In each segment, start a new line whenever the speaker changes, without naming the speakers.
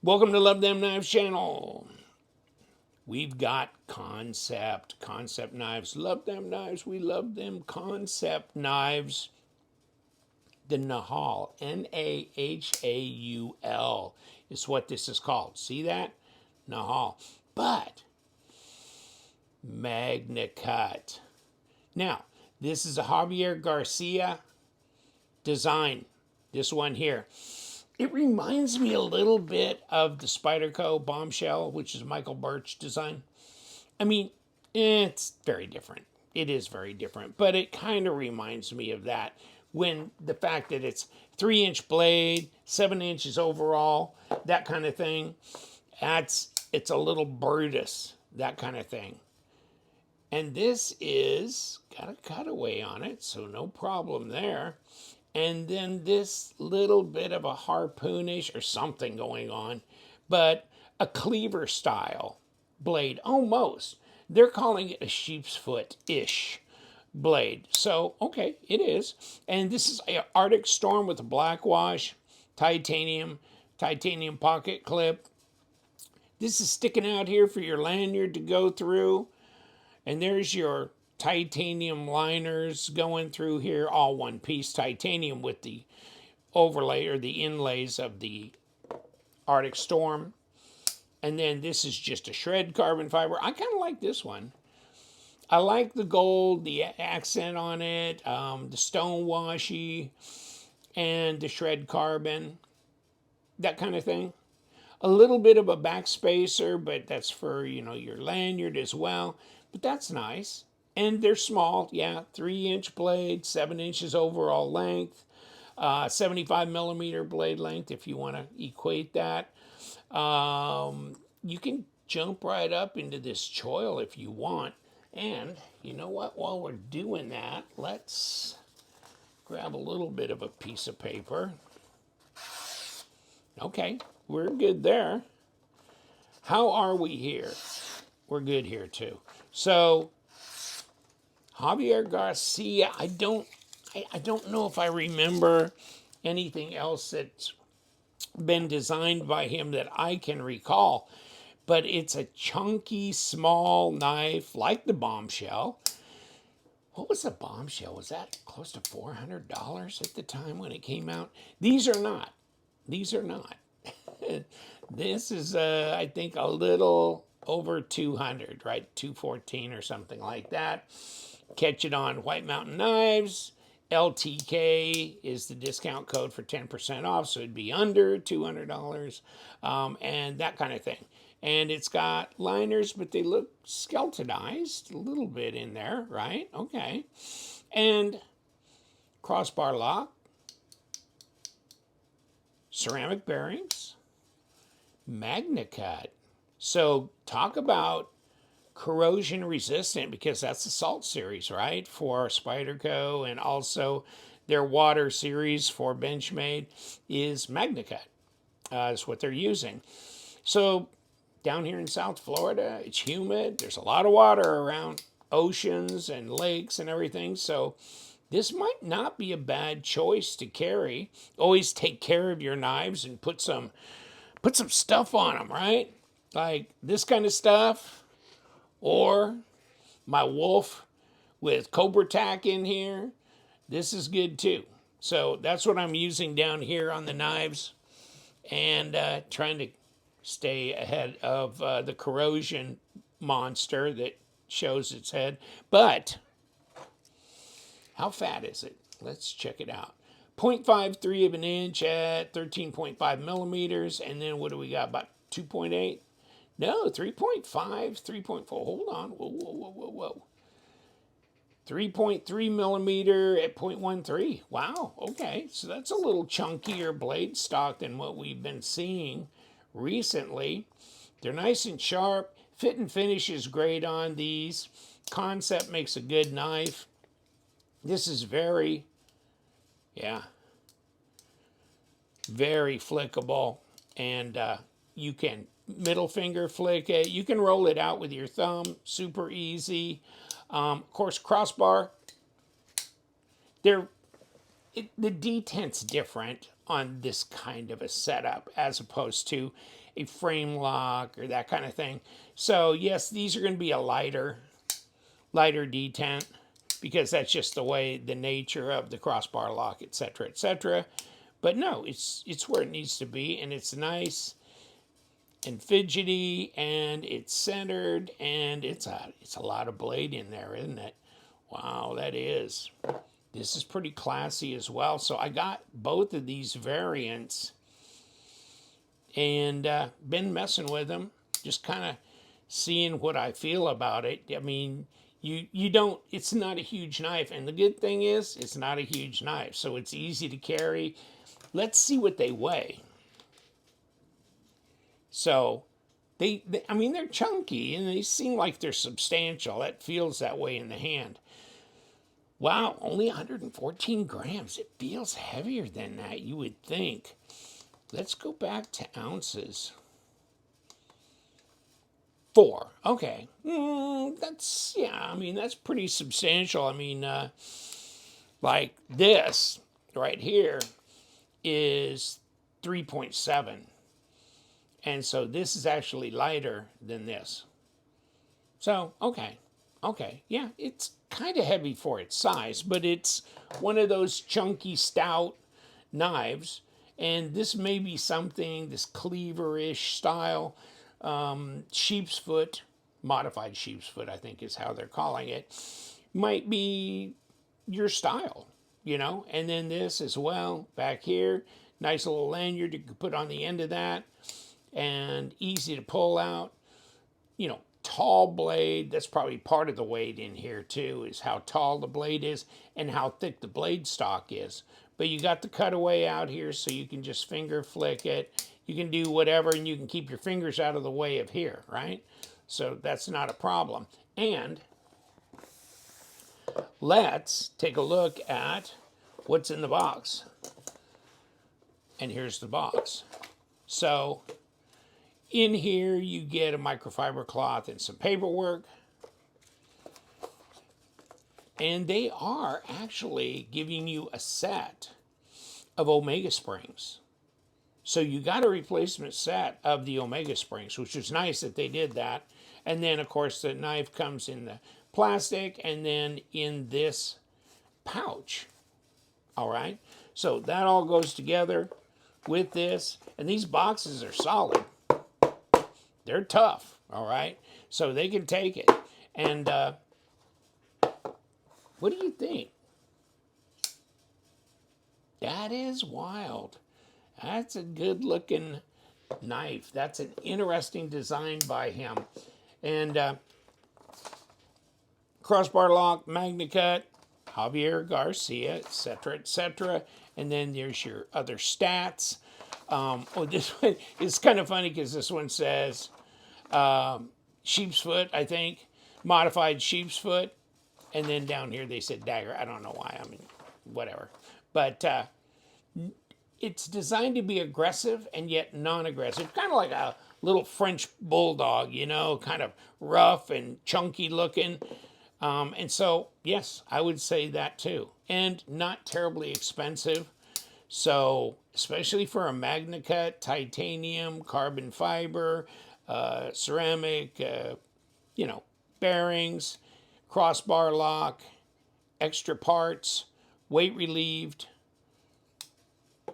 Welcome to Love Them Knives channel. We've got Kansept knives. Love them knives. We love them. Kansept knives. The Nahaul, Nahaul is what this is called. See that? Nahaul. But Magnacut. Now, this is a Javier Garcia design. This one here. It reminds me a little bit of the Spyderco Bombshell, which is Michael Birch design. I mean, it's very different. It is very different, but it kind of reminds me of that. When the fact that it's 3-inch blade, 7 inches overall, that kind of thing. It's a little Brutus, that kind of thing. And this is got a cutaway on it, so no problem there. And then this little bit of a harpoonish or something going on, but a cleaver style blade, almost. They're calling it a sheep's foot-ish blade. So, okay, it is. And this is an Arctic Storm with a black wash, titanium pocket clip. This is sticking out here for your lanyard to go through. And there's your titanium liners going through here, all one piece titanium with the overlay or the inlays of the Arctic Storm. And then this is just a shred carbon fiber. I kind of like this one. I like the gold, the accent on it, the stone washy, and the shred carbon, that kind of thing. A little bit of a backspacer, but that's for, your lanyard as well. But that's nice. And they're small, yeah, 3-inch blade, 7 inches overall length, 75 millimeter blade length if you want to equate that. You can jump right up into this choil if you want. And you know what? While we're doing that, let's grab a little bit of a piece of paper. Okay, we're good there. How are we here? We're good here too. So, Javier Garcia, I don't know if I remember anything else that's been designed by him that I can recall, but it's a chunky, small knife like the Bombshell. What was the Bombshell? Was that close to $400 at the time when it came out? These are not. These are not. This is, I think, a little over 200, right? 214 or something like that. Catch it on White Mountain Knives. LTK is the discount code for 10% off, so it'd be under $200, and that kind of thing. And it's got liners, but they look skeletonized a little bit in there, right? Okay. And crossbar lock, ceramic bearings, Magnacut. So talk about corrosion resistant, because that's the Salt series, right? For Spyderco, and also their water series for Benchmade is Magnacut. Is what they're using. So down here in South Florida, it's humid. There's a lot of water around, oceans and lakes and everything. So this might not be a bad choice to carry. Always take care of your knives and put some stuff on them, right? Like this kind of stuff. Or my Wolf with Cobra Tack in here. This is good too. So that's what I'm using down here on the knives, and trying to stay ahead of the corrosion monster that shows its head. But how fat is it? Let's check it out. 0.53 of an inch at 13.5 millimeters. And then what do we got? About 2.8? No, 3.5, 3.4. Hold on. Whoa. 3.3 millimeter at 0.13. Wow, okay. So that's a little chunkier blade stock than what we've been seeing recently. They're nice and sharp. Fit and finish is great on these. Kansept makes a good knife. This is very flickable, and you can middle finger flick it. You can roll it out with your thumb, super easy. Of course, crossbar, the detent's different on this kind of a setup as opposed to a frame lock or that kind of thing. So yes, these are going to be a lighter detent, because that's just the way, the nature of the crossbar lock, etc., etc. But no, it's where it needs to be, and it's nice and fidgety, and it's centered, and it's a lot of blade in there, isn't it? Wow, that is. This is pretty classy as well. So I got both of these variants, and been messing with them, just kind of seeing what I feel about it. I mean, you don't, it's not a huge knife, and the good thing is it's not a huge knife, so it's easy to carry. Let's see what they weigh. So I mean, they're chunky and they seem like they're substantial. It feels that way in the hand. Wow, only 114 grams. It feels heavier than that, you would think. Let's go back to ounces. 4. Okay. That's, yeah, I mean, that's pretty substantial. I mean, like this right here is 3.7. And so this is actually lighter than this. So, okay. Yeah, it's kind of heavy for its size, but it's one of those chunky, stout knives. And this may be something, this cleaver-ish style, sheep's foot, modified sheep's foot, I think is how they're calling it, might be your style, you know? And then this as well, back here, nice little lanyard you can put on the end of that, and easy to pull out. You know, tall blade, that's probably part of the weight in here too, is how tall the blade is and how thick the blade stock is. But you got the cutaway out here, so you can just finger flick it. You can do whatever, and you can keep your fingers out of the way of here, right? So that's not a problem. And let's take a look at what's in the box. And here's the box. So in here, you get a microfiber cloth and some paperwork. And they are actually giving you a set of Omega springs. So you got a replacement set of the Omega springs, which is nice that they did that. And then, of course, the knife comes in the plastic and then in this pouch. All right? So that all goes together with this. And these boxes are solid. They're tough, all right? So they can take it. And what do you think? That is wild. That's a good looking knife. That's an interesting design by him. And crossbar lock, Magnacut, Javier Garcia, etc., etc. And then there's your other stats. This one is kind of funny because this one says sheep's foot, I think, modified sheep's foot. And then down here they said dagger. I don't know why. I mean, whatever. But it's designed to be aggressive and yet non-aggressive. Kind of like a little French bulldog, you know, kind of rough and chunky looking. And so, yes, I would say that too. And not terribly expensive. So, especially for a Magnacut, titanium, carbon fiber, ceramic, you know, bearings, crossbar lock, extra parts, weight relieved.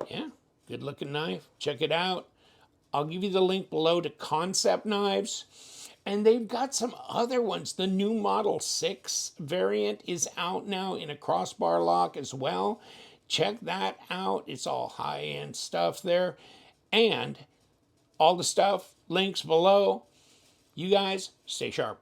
Yeah, good looking knife. Check it out. I'll give you the link below to Kansept knives. And they've got some other ones. The new Model 6 variant is out now in a crossbar lock as well. Check that out. It's all high-end stuff there. And all the stuff, links below. You guys, stay sharp.